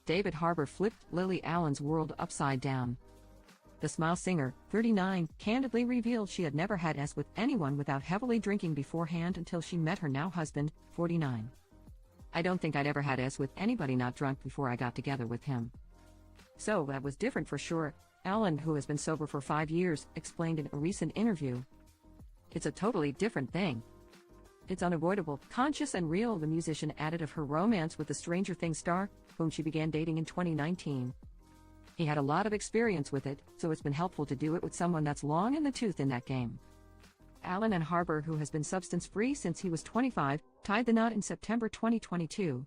David Harbour flipped Lily Allen's world upside down. The Smile singer, 39, candidly revealed she had never had sex with anyone without heavily drinking beforehand until she met her now husband, 49. "I don't think I'd ever had sex with anybody not drunk before I got together with him. So that was different for sure," Allen, who has been sober for 5 years, explained in a recent interview. "It's a totally different thing. It's unavoidable, conscious and real," the musician added of her romance with the Stranger Things star, whom she began dating in 2019. "He had a lot of experience with it, so it's been helpful to do it with someone that's long in the tooth in that game." Allen and Harbour, who has been substance-free since he was 25, tied the knot in September 2022.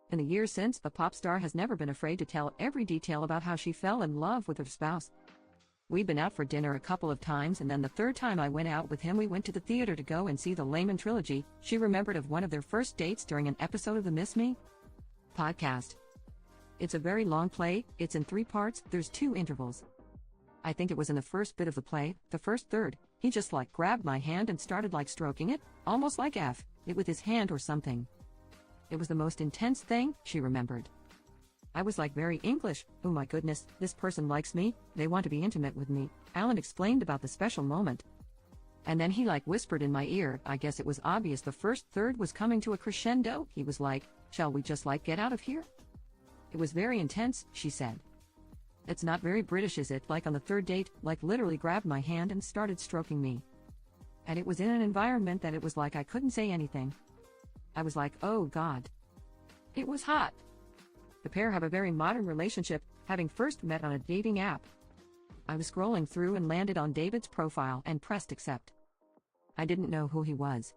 In the years since, the pop star has never been afraid to tell every detail about how she fell in love with her spouse. "We'd been out for dinner a couple of times, and then the third time I went out with him we went to the theater to go and see the Lehman trilogy," she remembered of one of their first dates during an episode of the Miss Me podcast. "It's a very long play, it's in 3 parts, there's 2 intervals. I think it was in the first bit of the play, the first third, he just grabbed my hand and started stroking it, almost like it with his hand or something. It was the most intense thing," she remembered. "I was very English, oh my goodness, this person likes me, they want to be intimate with me," Allen explained about the special moment. "And then he whispered in my ear, I guess it was obvious the first third was coming to a crescendo, he was like, 'Shall we just get out of here?' It was very intense," she said. "It's not very British, is it, on the third date, literally grabbed my hand and started stroking me. And it was in an environment that it was I couldn't say anything. I was oh God. It was hot." The pair have a very modern relationship, having first met on a dating app. "I was scrolling through and landed on David's profile and pressed accept. I didn't know who he was.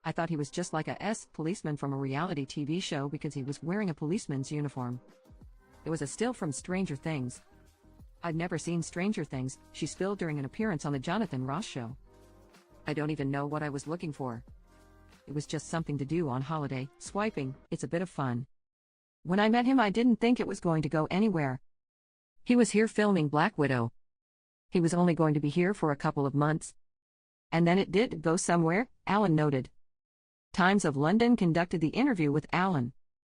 I thought he was just a policeman from a reality TV show because he was wearing a policeman's uniform. It was a still from Stranger Things. I'd never seen Stranger Things," she spilled during an appearance on the Jonathan Ross show. "I don't even know what I was looking for. It was just something to do on holiday, swiping, it's a bit of fun. When I met him I didn't think it was going to go anywhere. He was here filming Black Widow. He was only going to be here for a couple of months. And then it did go somewhere," Allen noted. Times of London conducted the interview with Allen.